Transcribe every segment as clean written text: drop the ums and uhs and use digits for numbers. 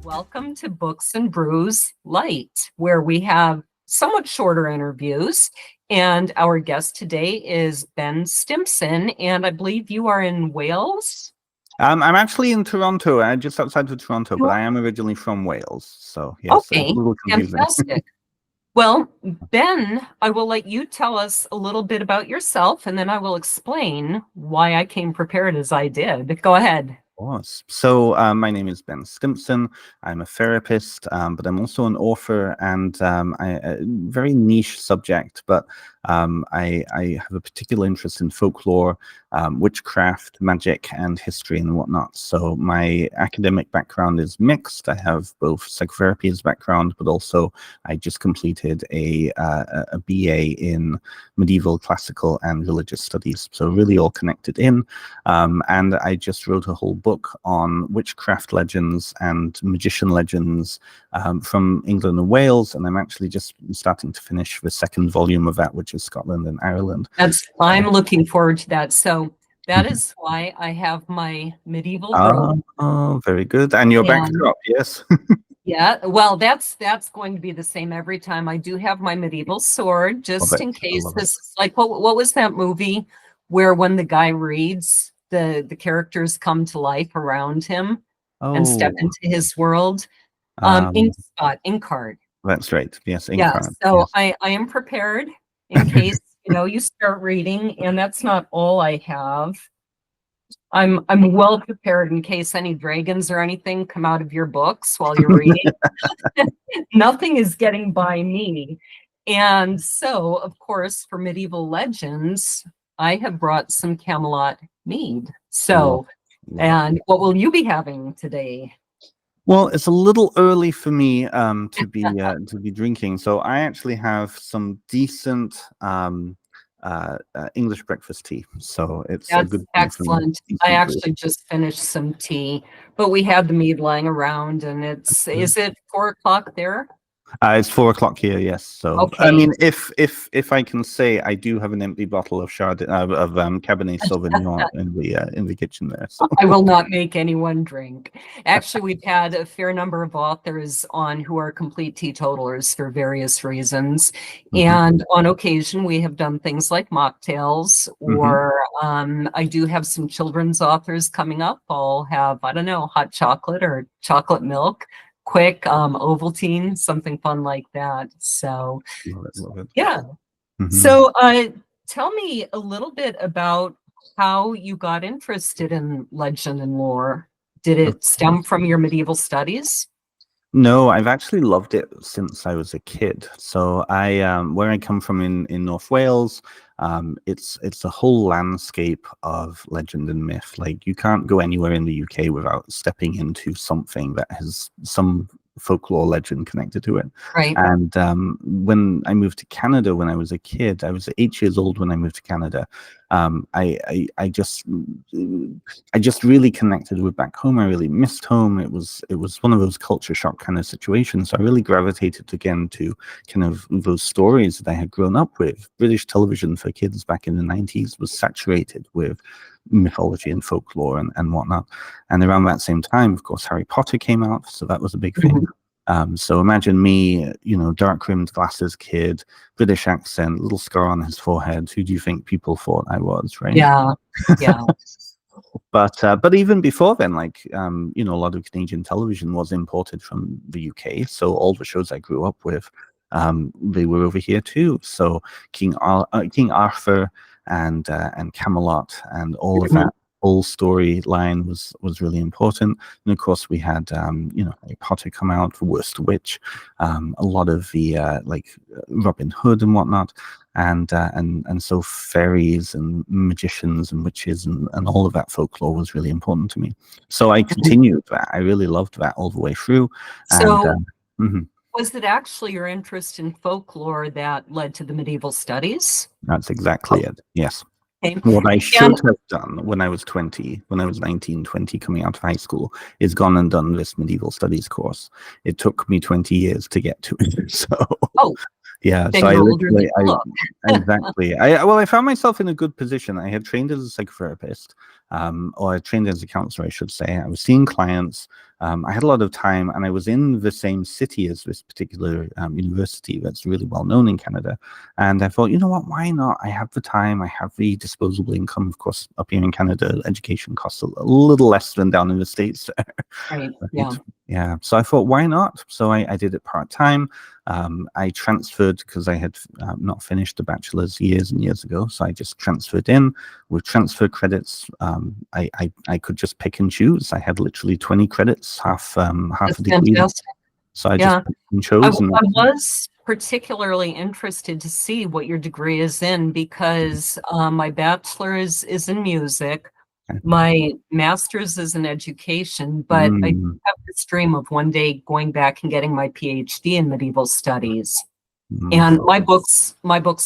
Welcome to Books and Brews Light, where we have somewhat shorter interviews. And our guest today is Ben Stimpson, and I believe you are in Wales. I'm actually in Toronto, just outside of Toronto, but I am originally from Wales. So, yes, it's a little confusing. Fantastic. Well, Ben, I will let you tell us a little bit about yourself, and then I will explain why I came prepared as I did. Go ahead. So my name is Ben Stimpson. I'm a therapist, but I'm also an author, and a very niche subject, but I have a particular interest in folklore, witchcraft, magic, and history and whatnot. So my academic background is mixed. I have both psychotherapy as background, but also I just completed a BA in medieval, classical, and religious studies. So really all connected in. And I just wrote a whole book on witchcraft legends and magician legends from England and Wales, and I'm actually just starting to finish the second volume of that, which is Scotland and Ireland. I'm looking forward to that. So that is why I have my medieval robe. Oh, very good. And your backdrop, yes. Yeah, well, that's going to be the same every time. I do have my medieval sword, just in case. This is like what was that movie where when the guy reads, the characters come to life around him and step into his world? Inkard. That's right. Yes, Inkard. Yeah, so yes. I am prepared in case you start reading, and that's not all I have. I'm well prepared in case any dragons or anything come out of your books while you're reading. Nothing is getting by me. And so, of course, for medieval legends, I have brought some Camelot mead. So, and what will you be having today? Well, it's a little early for me to be drinking. So I actually have some decent English breakfast tea. So it's a good excellent. I actually just finished some tea, but we had the mead lying around, and is it 4 o'clock there? It's 4 o'clock here, yes. So okay. I mean, if I can say, I do have an empty bottle of Cabernet Sauvignon in the kitchen there. So. I will not make anyone drink. Actually, we've had a fair number of authors on who are complete teetotalers for various reasons, and on occasion we have done things like mocktails, or I do have some children's authors coming up. I'll have, I don't know, hot chocolate or chocolate milk. Quick Ovaltine, something fun like that. So love it. Yeah. So tell me a little bit about how you got interested in legend and lore. Did it stem from your medieval studies? No, I've actually loved it since I was a kid. So where I come from in North Wales, it's a whole landscape of legend and myth. Like, you can't go anywhere in the UK without stepping into something that has some folklore legend connected to it. Right. And when I moved to Canada when I was a kid, I was 8 years old when I moved to Canada. I just really connected with back home. I really missed home. It was one of those culture shock kind of situations. So I really gravitated again to kind of those stories that I had grown up with. British television for kids back in the 90s was saturated with mythology and folklore and whatnot. And around that same time, of course, Harry Potter came out, so that was a big thing. So imagine me, dark-rimmed glasses kid, British accent, little scar on his forehead. Who do you think people thought I was, right? Yeah. But even before then, like, a lot of Canadian television was imported from the UK. So all the shows I grew up with, they were over here too. So King Arthur and Camelot and all of that whole storyline was really important. And of course we had Harry Potter come out, The Worst Witch, a lot of the like Robin Hood and whatnot, and so fairies and magicians and witches and all of that folklore was really important to me. So I continued that. I really loved that all the way through. So was it actually your interest in folklore that led to the medieval studies? That's exactly it. Yes. Okay. What I should have done when I was 19, 20, coming out of high school, is gone and done this medieval studies course. It took me 20 years to get to it. So, yeah. So I found myself in a good position. I had trained as a psychotherapist, or I trained as a counselor, I should say. I was seeing clients. I had a lot of time, and I was in the same city as this particular university that's really well known in Canada. And I thought, you know what, why not? I have the time, I have the disposable income. Of course, up here in Canada, education costs a little less than down in the States. Right. Right? Yeah. So I thought, why not? So I did it part-time. I transferred because I had not finished a bachelor's years and years ago. So I just transferred in with transfer credits. I could just pick and choose. I had literally 20 credits, half That's a degree. fantastic. So I just picked and chose. I was particularly interested to see what your degree is in because my bachelor's is in music. My master's is in education, but I do have this dream of one day going back and getting my PhD in medieval studies. And my books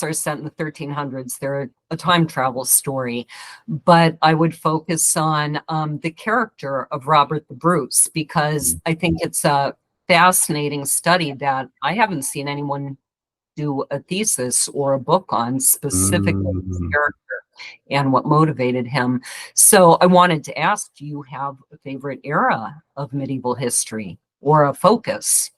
are set in the 1300s. They're a time travel story, but I would focus on the character of Robert the Bruce because I think it's a fascinating study that I haven't seen anyone do a thesis or a book on specifically his character and what motivated him. So I wanted to ask, do you have a favorite era of medieval history or a focus?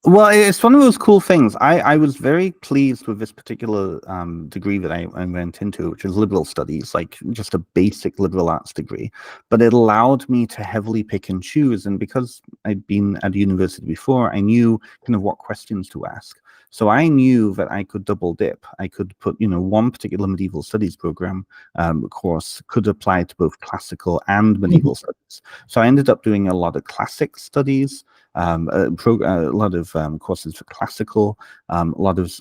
Well, it's one of those cool things. I was very pleased with this particular degree that I went into, which is liberal studies, like just a basic liberal arts degree. But it allowed me to heavily pick and choose. And because I'd been at university before, I knew kind of what questions to ask. So I knew that I could double dip. I could put, one particular medieval studies program course could apply to both classical and medieval studies. So I ended up doing a lot of classic studies, a lot of courses for classical, a lot of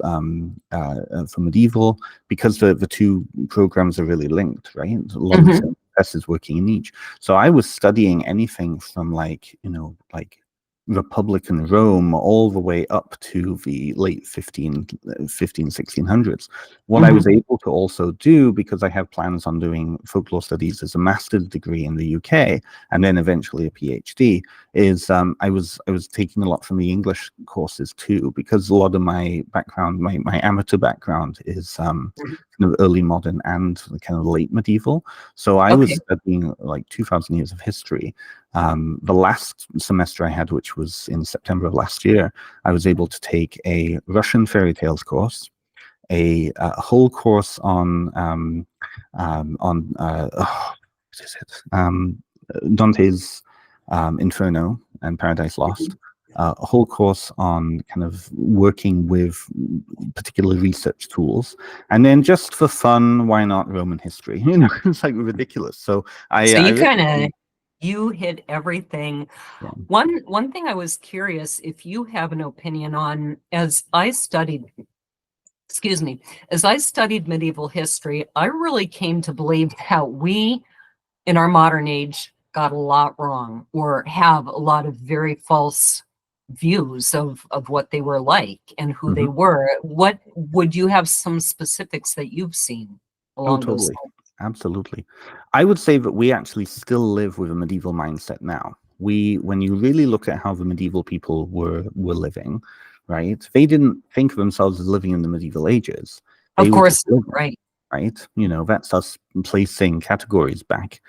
for medieval, because the two programs are really linked, right? A lot of the same professors working in each. So I was studying anything from like Republican Rome all the way up to the late 1600s. What I was able to also do, because I have plans on doing folklore studies as a master's degree in the UK and then eventually a PhD, is I was taking a lot from the English courses too, because a lot of my background, my amateur background is kind of early modern and kind of late medieval. So I was studying like 2,000 years of history. The last semester I had, which was in September of last year, I was able to take a Russian fairy tales course, a whole course on Dante's Inferno and Paradise Lost, a whole course on kind of working with particular research tools, and then just for fun, why not Roman history? It's like ridiculous. So you hit everything. Yeah. One thing I was curious if you have an opinion on, as I studied medieval history, I really came to believe how we in our modern age got a lot wrong or have a lot of very false views of what they were like and who they were. What would you have some specifics that you've seen along those lines? Absolutely. I would say that we actually still live with a medieval mindset now. When you really look at how the medieval people were living, right? They didn't think of themselves as living in the medieval ages. Of course, right. Right? That's us placing categories back.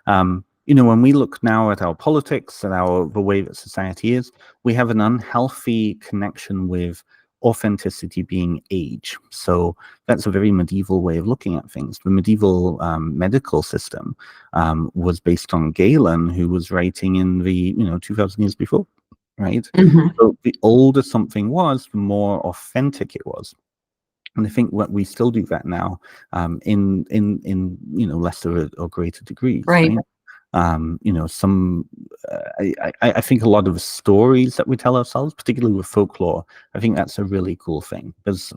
When we look now at our politics and the way that society is, we have an unhealthy connection with authenticity being age. So that's a very medieval way of looking at things. The medieval medical system was based on Galen, who was writing in the 2,000 years before, right? So the older something was, the more authentic it was. And I think we still do that now in lesser or greater degrees, right? I think a lot of the stories that we tell ourselves, particularly with folklore, I think that's a really cool thing. There's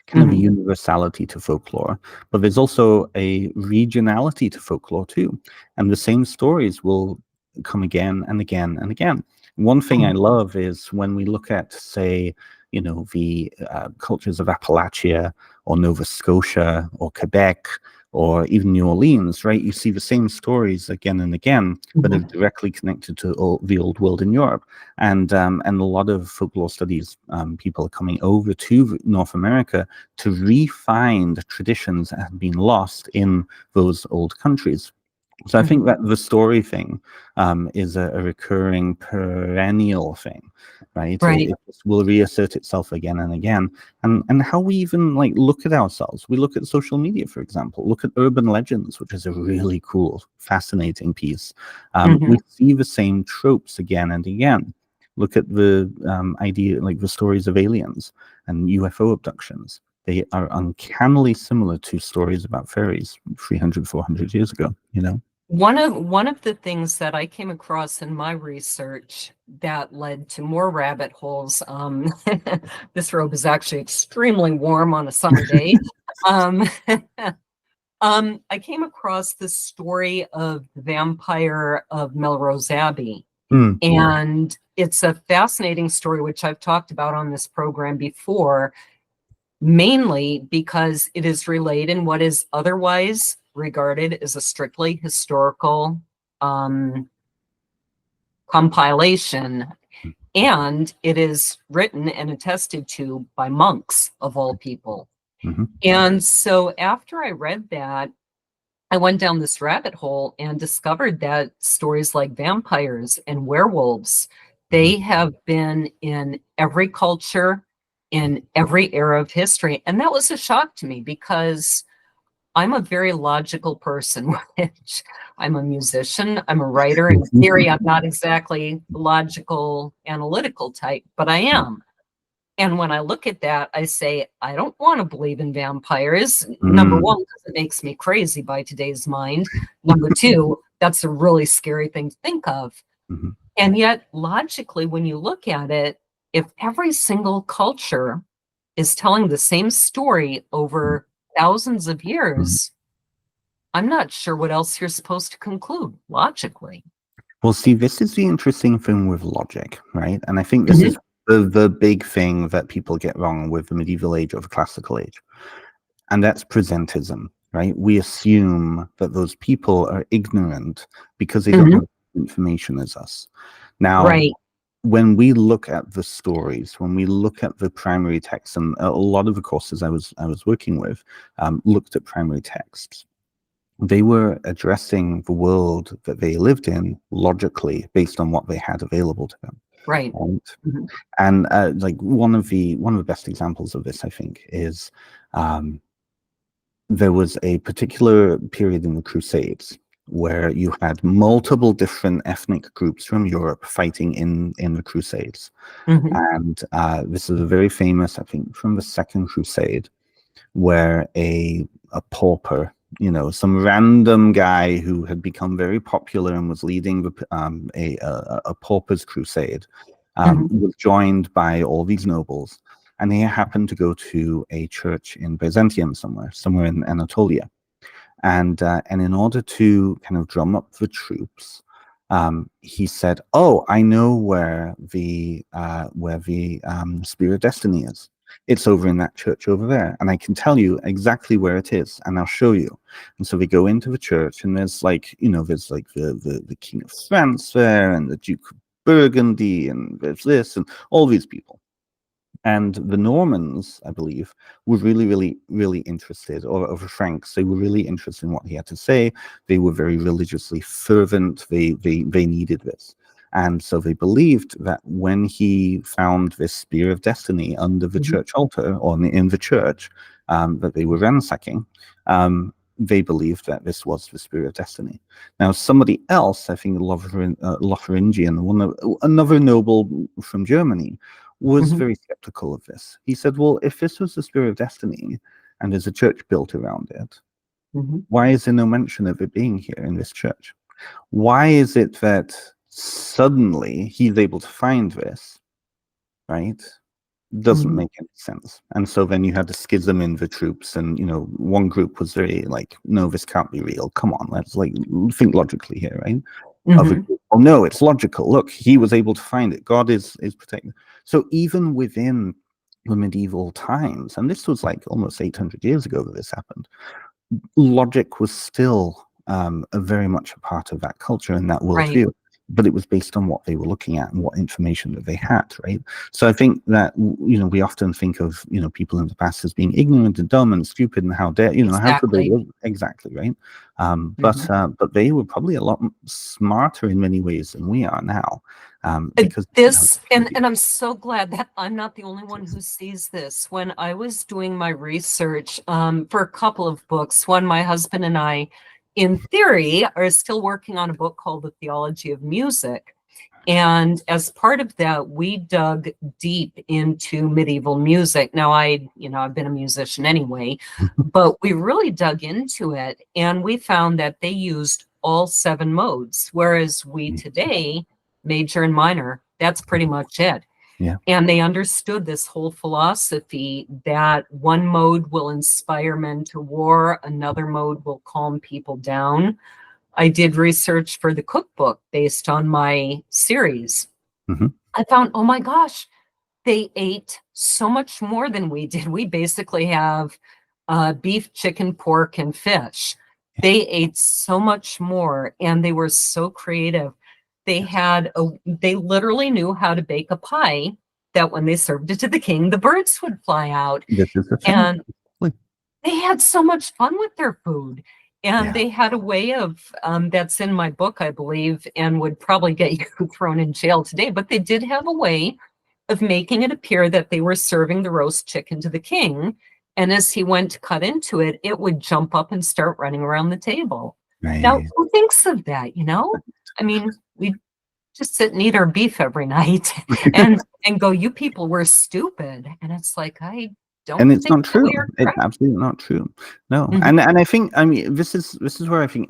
kind of a universality to folklore, but there's also a regionality to folklore too. And the same stories will come again and again and again. One thing I love is when we look at, say, the cultures of Appalachia or Nova Scotia or Quebec or even New Orleans, right? You see the same stories again and again, but are directly connected to the old world in Europe. And a lot of folklore studies people are coming over to North America to re-find traditions that have been lost in those old countries. So I think that the story thing is a recurring perennial thing, right? Right. It just will reassert itself again and again. And how we even like look at ourselves. We look at social media, for example. Look at urban legends, which is a really cool, fascinating piece. We see the same tropes again and again. Look at the idea, like the stories of aliens and UFO abductions. They are uncannily similar to stories about fairies 300, 400 years ago, you know? One of the things that I came across in my research that led to more rabbit holes, this robe is actually extremely warm on a summer day. I came across the story of the vampire of Melrose Abbey. And it's a fascinating story, which I've talked about on this program before, mainly because it is relayed in what is otherwise regarded as a strictly historical compilation. And it is written and attested to by monks, of all people. And so after I read that, I went down this rabbit hole and discovered that stories like vampires and werewolves, they have been in every culture, in every era of history. And that was a shock to me because I'm a very logical person, which I'm a musician, I'm a writer. In theory, I'm not exactly the logical, analytical type, but I am. And when I look at that, I say, I don't want to believe in vampires. Number one, because it makes me crazy by today's mind. Number two, that's a really scary thing to think of. And yet, logically, when you look at it, if every single culture is telling the same story over thousands of years, I'm not sure what else you're supposed to conclude logically. Well, see, this is the interesting thing with logic, right? And I think this is the big thing that people get wrong with the medieval age or the classical age. And that's presentism, right? We assume that those people are ignorant because they don't have information as us. Now, when we look at the stories, when we look at the primary texts, and a lot of the courses I was working with looked at primary texts, they were addressing the world that they lived in logically based on what they had available to them. Right. And like one of the best examples of this, I think, is there was a particular period in the Crusades where you had multiple different ethnic groups from Europe fighting in the Crusades. And this is a very famous, I think, from the Second Crusade, where a pauper, you know, some random guy who had become very popular and was leading a pauper's crusade, was joined by all these nobles, and he happened to go to a church in Byzantium somewhere in Anatolia, and in order to kind of drum up the troops, he said, "Oh, I know where the Spear of Destiny is. It's over in that church over there, and I can tell you exactly where it is, and I'll show you." And so they go into the church, and there's like, you know, there's like the King of France there, and the Duke of Burgundy, and there's this, and all these people. And the Normans, I believe, were really interested, or the Franks, they were really interested in what he had to say. They were very religiously fervent. They needed this. And so they believed that when he found this Spear of Destiny under the church altar, or in the church that they were ransacking, they believed that this was the Spear of Destiny. Now, somebody else, I think Lotharingian, another noble from Germany, was very skeptical of this. He said, well, if this was the Spear of Destiny and there's a church built around it, why is there no mention of it being here in this church? Why is it that suddenly he's able to find this, right? Doesn't make any sense. And so then you had the schism in the troops, and, you know, one group was very like, no, this can't be real. Come on, let's like think logically here, right? Other group, oh no, it's logical. Look, he was able to find it. God is protecting. So even within the medieval times, and this was like almost 800 years ago that this happened, logic was still very much a part of that culture and that worldview. but it was based on what they were looking at and what information that they had, right? So I think that, you know, we often think of, you know, people in the past as being ignorant and dumb and stupid and how dare, you know, how could they Exactly. live? Exactly, right? But they were probably a lot smarter in many ways than we are now, because they didn't have This, and technology. I'm so glad that I'm not the only one who sees this. When I was doing my research for a couple of books, one, my husband and I, in theory, are still working on a book called The Theology of Music. And as part of that, we dug deep into medieval music. Now, I've been a musician anyway, but we really dug into it, and we found that they used all 7 modes, whereas we today, major and minor, that's pretty much it. Yeah. And they understood this whole philosophy that one mode will inspire men to war, another mode will calm people down. I did research for the cookbook based on my series. Hmm. I found, oh my gosh, they ate so much more than we did. We basically have beef, chicken, pork, and fish. They ate so much more, and they were so creative. Yes. They literally knew how to bake a pie that when they served it to the king, the birds would fly out. This is the thing. And they had so much fun with their food. And Yeah. they had a way of, that's in my book, I believe, and would probably get you thrown in jail today, but they did have a way of making it appear that they were serving the roast chicken to the king. And as he went to cut into it, it would jump up and start running around the table. Now, Right. who thinks of that, you know? I mean, we just sit and eat our beef every night and go, you people were stupid. And it's like, I don't And it's think not that we true. are It's correct. absolutely not true. No. Mhm. And I think, I mean, this is where I think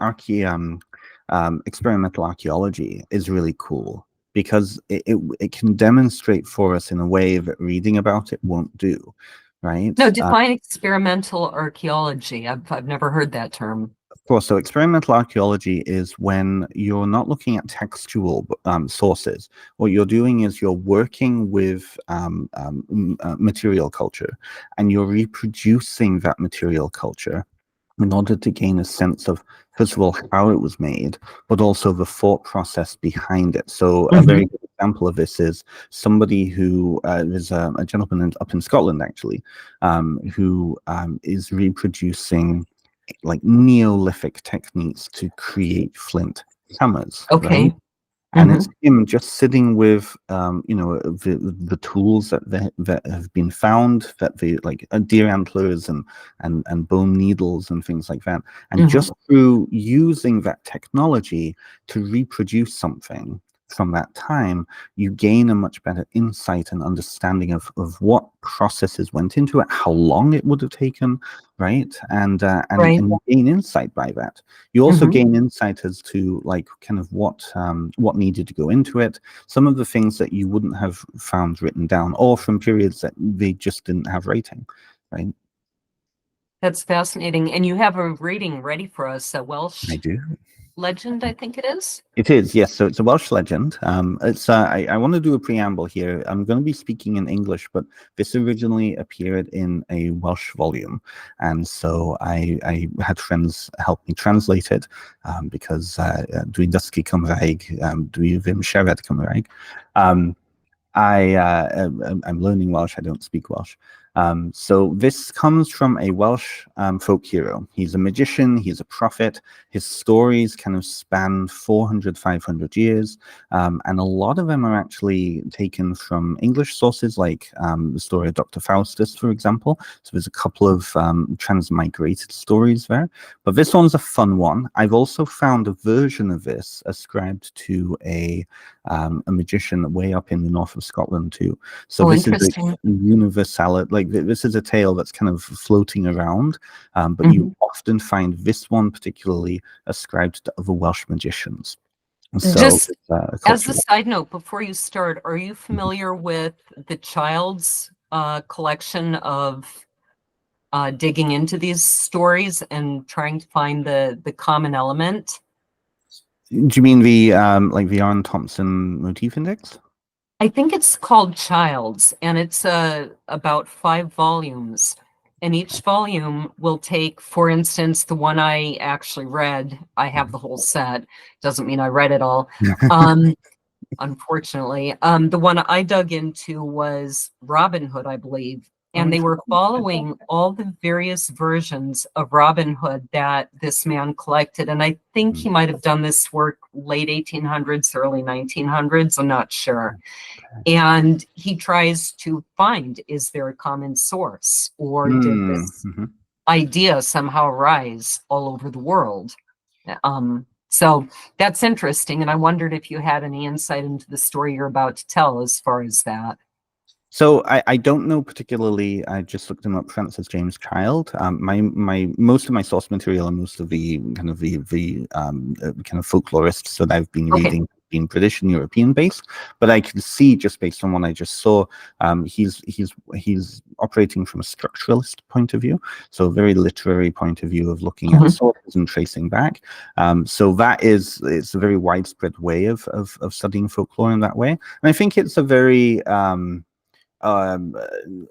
experimental archaeology is really cool, because it can demonstrate for us in a way that reading about it won't do, right? No, define experimental archaeology. I've never heard that term. Of course, so experimental archaeology is when you're not looking at textual sources. What you're doing is you're working with material culture, and you're reproducing that material culture in order to gain a sense of, first of all, how it was made, but also the thought process behind it. So a very Mhm. good example of this is somebody who there's a gentleman up in Scotland, actually, who is reproducing like Neolithic techniques to create flint hammers, right? Okay. And it's Mhm. him just sitting with, you know, the tools that have been found, that the like deer antlers and bone needles and things like that, and Mhm. just through using that technology to reproduce something from that time, you gain a much better insight and understanding of what processes went into it, how long it would have taken, right? Right. And you gain insight by that. You also Mhm. gain insight as to like kind of what needed to go into it. Some of the things that you wouldn't have found written down, or from periods that they just didn't have writing, right? That's fascinating. And you have a reading ready for us, a I Welsh do. legend, I think it is. It is, yes. So it's a Welsh legend. I want to do a preamble here. I'm going to be speaking in English, but this originally appeared in a Welsh volume, and so I had friends help me translate it, because dwi'n dysgu Cymraeg, dwi ddim siarad Cymraeg. Um, I'm learning Welsh. I don't speak Welsh. So this comes from a Welsh folk hero. He's a magician. He's a prophet. His stories kind of span 400, 500 years. And a lot of them are actually taken from English sources, like the story of Dr. Faustus, for example. So there's a couple of transmigrated stories there. But this one's a fun one. I've also found a version of this ascribed to a magician way up in the north of Scotland too. So Oh, this is a interesting. universal, like this is a tale that's kind of floating around, but you Mhm. often find this one particularly ascribed to other Welsh magicians. So Just it's a as a cultural. side note, before you start, are you familiar with the child's collection of digging into these stories and trying to find the common element? Do you mean the like the Aaron Thompson motif index? I think it's called Childs, and it's about 5 volumes. And each volume will take, for instance, the one I actually read, I have the whole set. Doesn't mean I read it all. Unfortunately. The one I dug into was Robin Hood, I believe. And they were following all the various versions of Robin Hood that this man collected. And I think he might have done this work late 1800s, early 1900s. I'm not sure. And he tries to find, is there a common source, or did this idea somehow arise all over the world? So that's interesting. And I wondered if you had any insight into the story you're about to tell as far as that. So I don't know particularly. I just looked him up. Francis James Child. My most of my source material and most of the kind of kind of folklorists that I've been reading have been British and European based. But I can see just based on what I just saw, he's operating from a structuralist point of view, so a very literary point of view of looking at sources and tracing back. So it's a very widespread way of studying folklore in that way, and I think it's a very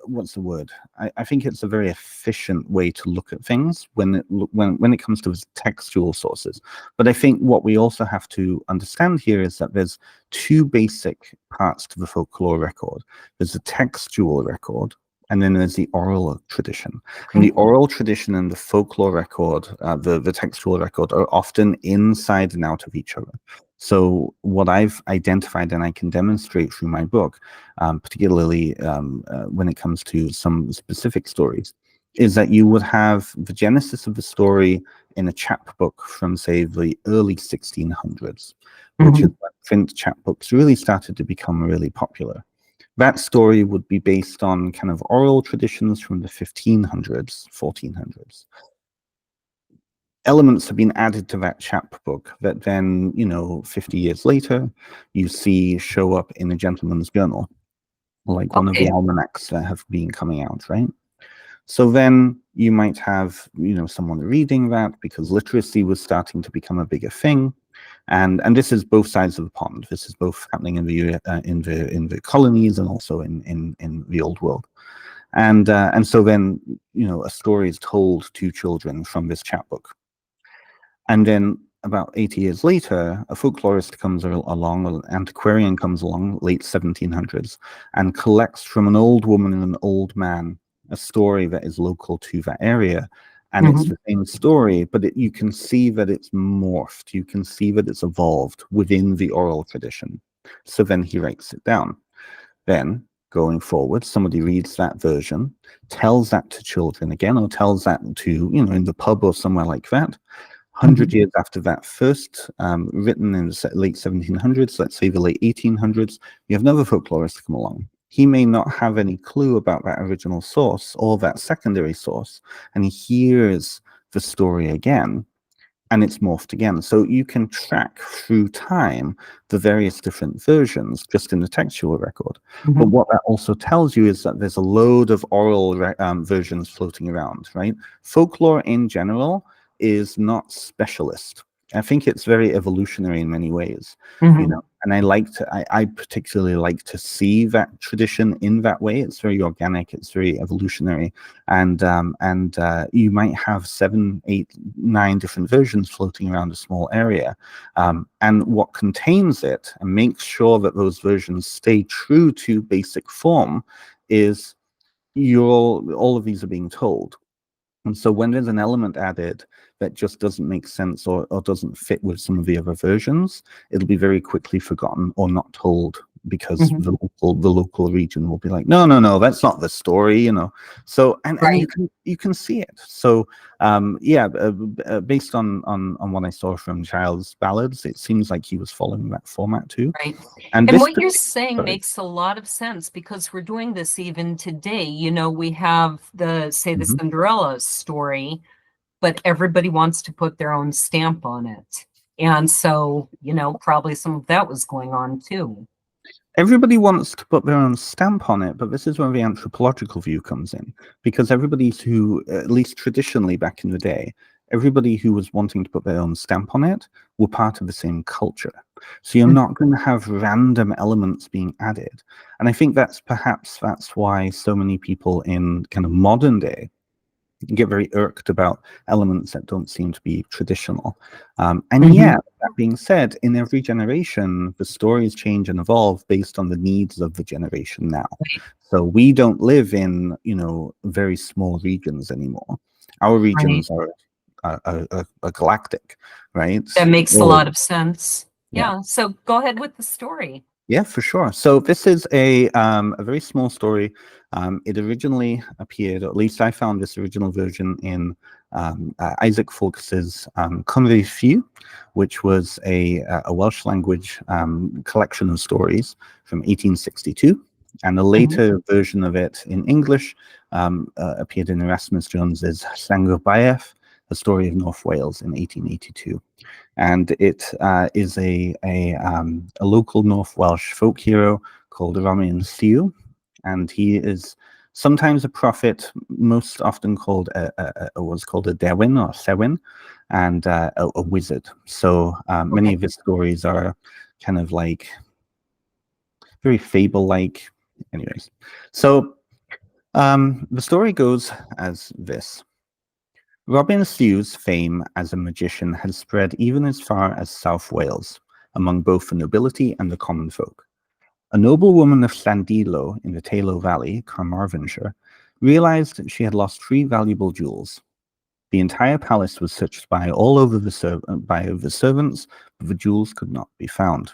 what's the word? I think it's a very efficient way to look at things when it comes to textual sources. But I think what we also have to understand here is that there's two basic parts to the folklore record. There's the textual record, and then there's the oral tradition. And the oral tradition and the folklore record, the textual record, are often inside and out of each other. So what I've identified and I can demonstrate through my book, particularly when it comes to some specific stories, is that you would have the genesis of the story in a chapbook from, say, the early 1600s, which is when print chapbooks really started to become really popular. That story would be based on kind of oral traditions from the 1500s, 1400s. Elements have been added to that chapbook that then, 50 years later, you see show up in a gentleman's journal, like one of the almanacs that have been coming out, right? So then you might have, someone reading that because literacy was starting to become a bigger thing. And this is both sides of the pond. This is both happening in the colonies and also in the old world. And so then, a story is told to children from this chapbook. And then about 80 years later, a folklorist comes along, an antiquarian comes along, late 1700s, and collects from an old woman and an old man a story that is local to that area. And it's the same story, but you can see that it's morphed. You can see that it's evolved within the oral tradition. So then he writes it down. Then, going forward, somebody reads that version, tells that to children again, or tells that to, in the pub or somewhere like that. 100 years after that first, written in the late 1700s, let's say the late 1800s, you have another folklorist come along. He may not have any clue about that original source or that secondary source, and he hears the story again, and it's morphed again. So you can track through time the various different versions just in the textual record. But what that also tells you is that there's a load of oral versions floating around, right? Folklore in general is not specialist. I think it's very evolutionary in many ways, and I particularly like to see that tradition in that way. It's very organic, it's very evolutionary, and you might have 7, 8, 9 different versions floating around a small area, and what contains it and makes sure that those versions stay true to basic form is all of these are being told. And so when there's an element added that just doesn't make sense or doesn't fit with some of the other versions, it'll be very quickly forgotten or not told because the local region will be like, no, that's not the story, So and you can see it. So based on what I saw from Child's ballads, it seems like he was following that format too. Right. And what you're saying makes a lot of sense because we're doing this even today. We have the Cinderella story, but everybody wants to put their own stamp on it. And so, probably some of that was going on too. Everybody wants to put their own stamp on it, but this is where the anthropological view comes in, because everybody who, at least traditionally back in the day, everybody who was wanting to put their own stamp on it were part of the same culture. So you're not going to have random elements being added. And I think that's why so many people in kind of modern day get very irked about elements that don't seem to be traditional. And yet, that being said, in every generation, the stories change and evolve based on the needs of the generation now. So we don't live in, very small regions anymore. Our regions are galactic, right? That makes a Or- lot of sense. Yeah. Yeah. So go ahead with the story. Yeah, for sure. So this is a very small story. It originally appeared, or at least I found this original version in Isaac Folkes's Cymru Fu, which was a Welsh language collection of stories from 1862. And a later version of it in English appeared in Erasmus Jones's Llangor Baeth, A Story of North Wales in 1882. And it is a local North Welsh folk hero called Robin Lliw, and he is sometimes a prophet, most often called what's called a Dewin or Sewin, and a wizard. So many of his stories are kind of like very fable-like. Anyways, so the story goes as this. Robin Lliw's fame as a magician had spread even as far as South Wales, among both the nobility and the common folk. A noblewoman of Llandilo in the Tailo Valley, Carmarthenshire, realized she had lost 3 valuable jewels. The entire palace was searched by the servants, but the jewels could not be found.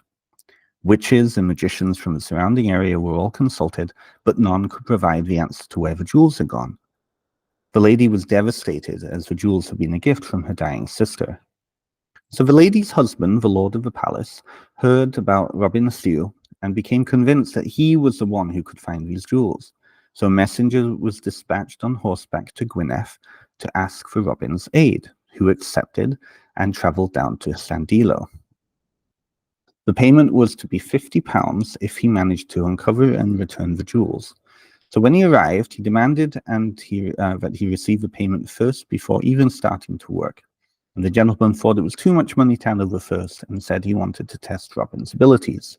Witches and magicians from the surrounding area were all consulted, but none could provide the answer to where the jewels had gone. The lady was devastated, as the jewels had been a gift from her dying sister. So the lady's husband, the lord of the palace, heard about Robin Lliw and became convinced that he was the one who could find these jewels. So a messenger was dispatched on horseback to Gwynedd to ask for Robin's aid, who accepted and travelled down to Llandilo. The payment was to be £50 if he managed to uncover and return the jewels. So when he arrived, he demanded that he receive the payment first before even starting to work. And the gentleman thought it was too much money to hand over first and said he wanted to test Robin's abilities.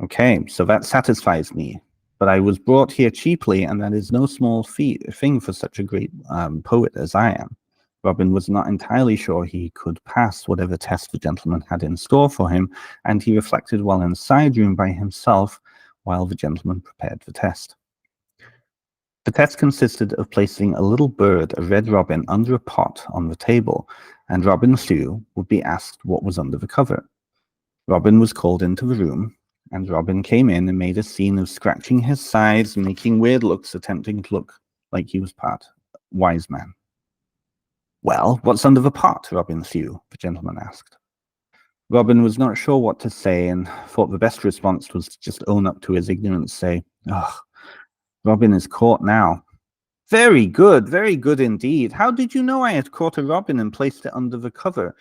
Okay, so that satisfies me. But I was brought here cheaply, and that is no small thing for such a great poet as I am. Robin was not entirely sure he could pass whatever test the gentleman had in store for him, and he reflected while in a side room by himself while the gentleman prepared the test. The test consisted of placing a little bird, a red robin, under a pot on the table, and Robin Lliw would be asked what was under the cover. Robin was called into the room, and Robin came in and made a scene of scratching his sides, making weird looks, attempting to look like he was part wise man. Well, what's under the pot, Robin Lliw? The gentleman asked. Robin was not sure what to say and thought the best response was to just own up to his ignorance, say, "Oh, Robin is caught now." Very good indeed. How did you know I had caught a robin and placed it under the cover?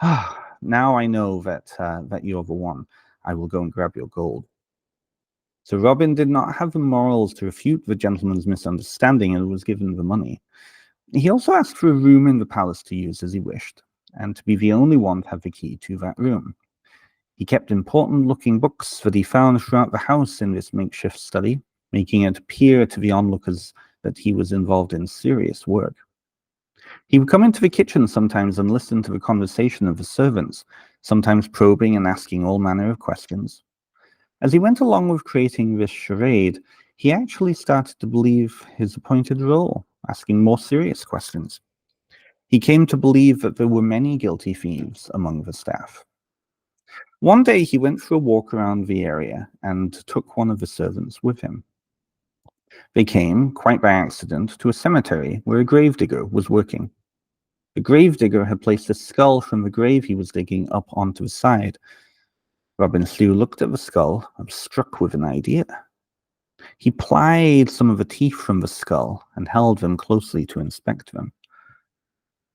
Now I know that you're the one. I will go and grab your gold. So Robin did not have the morals to refute the gentleman's misunderstanding and was given the money. He also asked for a room in the palace to use as he wished, and to be the only one to have the key to that room. He kept important-looking books that he found throughout the house in this makeshift study, making it appear to the onlookers that he was involved in serious work. He would come into the kitchen sometimes and listen to the conversation of the servants, sometimes probing and asking all manner of questions. As he went along with creating this charade, he actually started to believe his appointed role, asking more serious questions. He came to believe that there were many guilty thieves among the staff. One day he went for a walk around the area and took one of the servants with him. They came, quite by accident, to a cemetery where a gravedigger was working. The gravedigger had placed a skull from the grave he was digging up onto the side. Robin Lliw looked at the skull and was struck with an idea. He plied some of the teeth from the skull and held them closely to inspect them.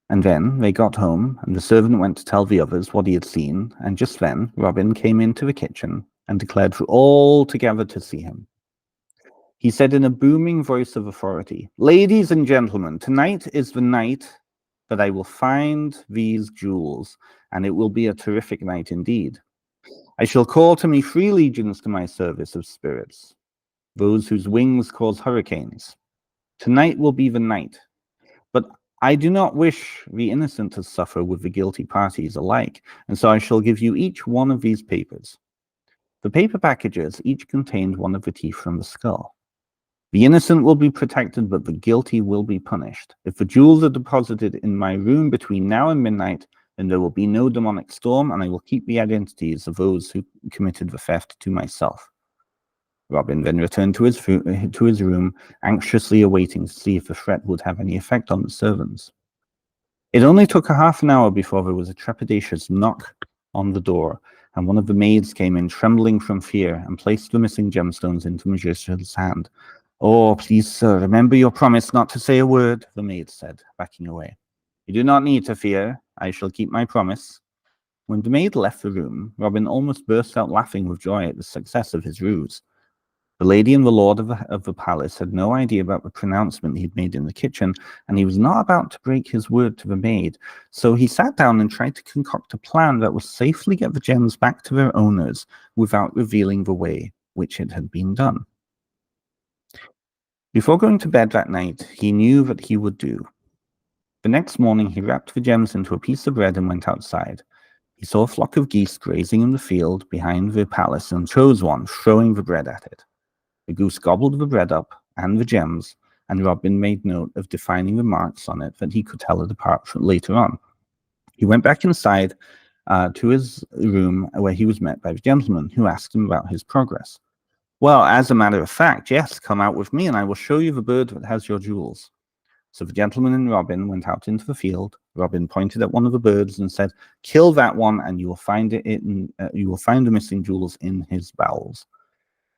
And then they got home, and the servant went to tell the others what he had seen, and just then Robin came into the kitchen and declared for all to gather to see him. He said in a booming voice of authority, "Ladies and gentlemen, tonight is the night that I will find these jewels, and it will be a terrific night indeed. I shall call to me 3 legions to my service of spirits, those whose wings cause hurricanes. Tonight will be the night. But I do not wish the innocent to suffer with the guilty parties alike, and so I shall give you each one of these papers. The paper packages each contained one of the teeth from the skull. The innocent will be protected, but the guilty will be punished. If the jewels are deposited in my room between now and midnight, then there will be no demonic storm, and I will keep the identities of those who committed the theft to myself. Robin then returned to his room, anxiously awaiting to see if the threat would have any effect on the servants. It only took a half an hour before there was a trepidatious knock on the door, and one of the maids came in, trembling from fear, and placed the missing gemstones into Magician's hand. "Oh, please, sir, remember your promise not to say a word," the maid said, backing away. "You do not need to fear. I shall keep my promise." When the maid left the room, Robin almost burst out laughing with joy at the success of his ruse. The lady and the lord of the palace had no idea about the pronouncement he'd made in the kitchen, and he was not about to break his word to the maid. So he sat down and tried to concoct a plan that would safely get the gems back to their owners without revealing the way which it had been done. Before going to bed that night, he knew what he would do. The next morning, he wrapped the gems into a piece of bread and went outside. He saw a flock of geese grazing in the field behind the palace and chose one, throwing the bread at it. The goose gobbled the bread up and the gems, and Robin made note of defining the marks on it that he could tell it apart later on. He went back inside to his room, where he was met by the gentleman, who asked him about his progress. "Well, as a matter of fact, yes, come out with me and I will show you the bird that has your jewels." So the gentleman and Robin went out into the field. Robin pointed at one of the birds and said, "Kill that one, and you will find the missing jewels in his bowels."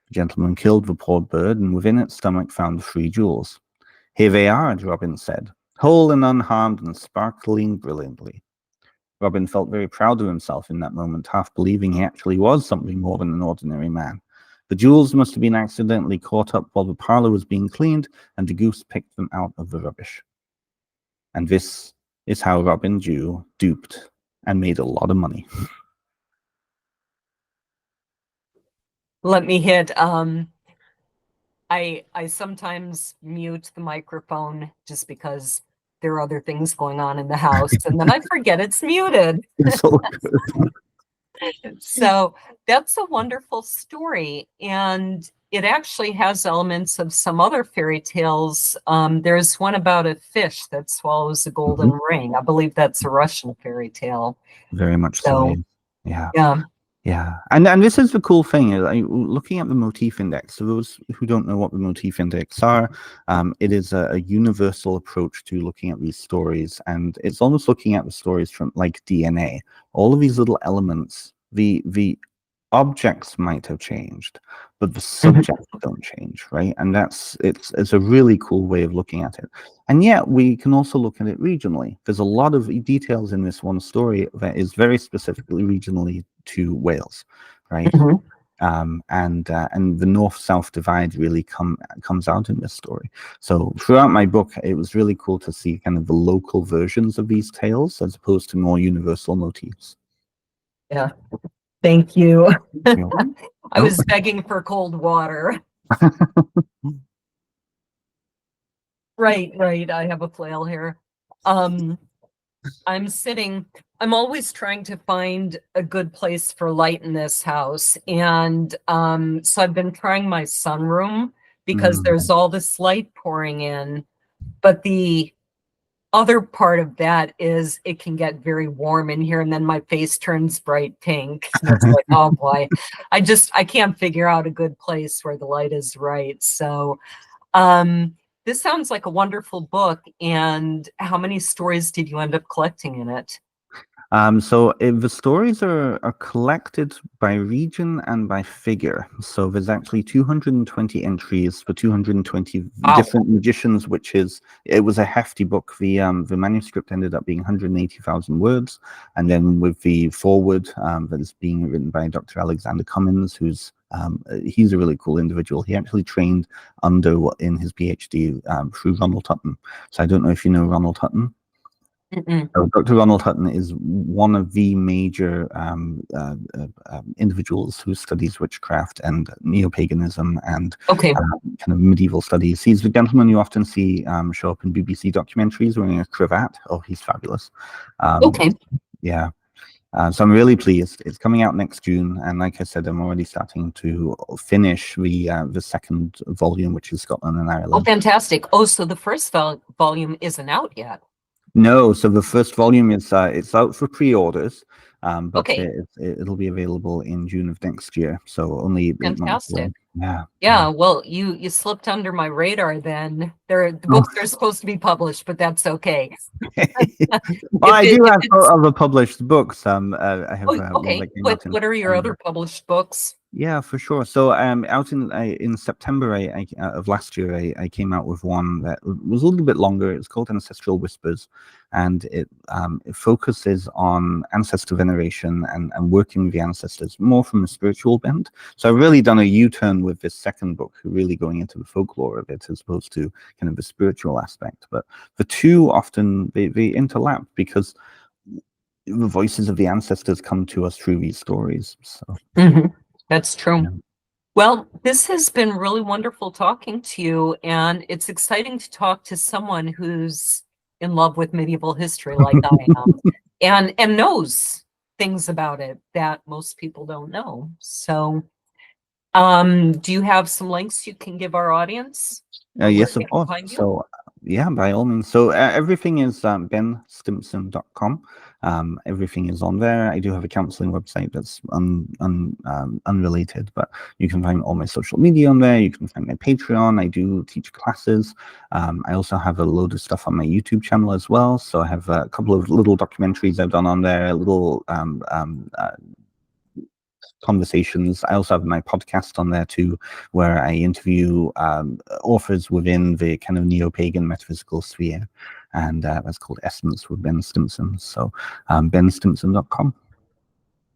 The gentleman killed the poor bird, and within its stomach found the 3 jewels. "Here they are," Robin said, "whole and unharmed and sparkling brilliantly." Robin felt very proud of himself in that moment, half believing he actually was something more than an ordinary man. The jewels must have been accidentally caught up while the parlor was being cleaned, and the goose picked them out of the rubbish. And this is how Robin duped and made a lot of money. Let me hit, I sometimes mute the microphone just because there are other things going on in the house, and then I forget it's muted. It's all good. So that's a wonderful story, and it actually has elements of some other fairy tales. There's one about a fish that swallows a golden ring. I believe that's a Russian fairy tale. Very much so. Yeah. Yeah. Yeah, and this is the cool thing. Looking at the motif index, for those who don't know what the motif index are, it is a universal approach to looking at these stories, and it's almost looking at the stories from like DNA. All of these little elements, the objects might have changed, but the subjects don't change, right? And it's a really cool way of looking at it. And yet we can also look at it regionally. There's a lot of details in this one story that is very specifically regionally to Wales, right? And the north-south divide really comes out in this story. So throughout my book, it was really cool to see kind of the local versions of these tales as opposed to more universal motifs. Yeah. Thank you. I was begging for cold water. Right. I have a flail here. I'm always trying to find a good place for light in this house. And so I've been trying my sunroom because there's all this light pouring in. But the other part of that is it can get very warm in here, and then my face turns bright pink. And it's like, oh boy, I can't figure out a good place where the light is right. So this sounds like a wonderful book. And how many stories did you end up collecting in it? So the stories are collected by region and by figure. So there's actually 220 entries for 220 different magicians, it was a hefty book. The manuscript ended up being 180,000 words, and then with the foreword that is being written by Dr. Alexander Cummins, who's he's a really cool individual. He actually trained in his PhD through Ronald Hutton. So I don't know if you know Ronald Hutton. Mm-mm. So Dr. Ronald Hutton is one of the major individuals who studies witchcraft and neo-paganism and Okay. kind of medieval studies. He's the gentleman you often see show up in BBC documentaries wearing a cravat. Oh, he's fabulous. Okay. Yeah. So I'm really pleased. It's coming out next June, and like I said, I'm already starting to finish the second volume, which is Scotland and Oh, Ireland. fantastic. Oh, so the first volume isn't out yet. No, so the first volume is it's out for pre-orders, but Okay. it'll be available in June of next year. So only 8 months away. Fantastic. Yeah. Yeah, well, you slipped under my radar then. The Oh. books are supposed to be published, but that's okay. Well, I do have other published books. I have one Okay. that came out in What are your other September. published books? Yeah, for sure. So out in September of last year, I came out with one that was a little bit longer. It's called Ancestral Whispers, and it focuses on ancestor veneration and working with the ancestors more from a spiritual bent. So I've really done a U-turn with this second book, really going into the folklore of it as opposed to kind of the spiritual aspect. But the two often they interlap because the voices of the ancestors come to us through these stories. So. Mm-hmm. That's true. Yeah. Well, this has been really wonderful talking to you, and it's exciting to talk to someone who's in love with medieval history like I am, and knows things about it that most people don't know. So, do you have some links you can give our audience? Yes, Where of they can course. find you? So, yeah, by all means. So everything is benstimpson.com. Everything is on there. I do have a counseling website that's unrelated, but you can find all my social media on there. You can find my Patreon. I do teach classes. I also have a load of stuff on my YouTube channel as well. So I have a couple of little documentaries I've done on there, little conversations. I also have my podcast on there too, where I interview authors within the kind of neo-pagan metaphysical sphere, and that's called Essence with Ben Stimpson. So benstimpson.com.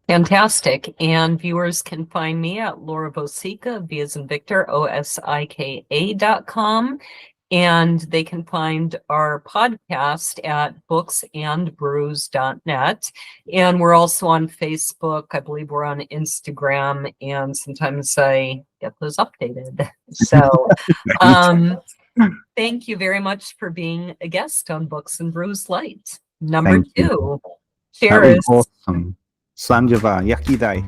Fantastic. And viewers can find me at Laura Vosica, V as in Victor, OSIKA.com. And they can find our podcast at booksandbrews.net. And we're also on Facebook. I believe we're on Instagram, and sometimes I get those updated. So thank you very much for being a guest on Books and Brews Light. Number Thank you. 2. That was Cheers. awesome. Sanjava, Yakidai.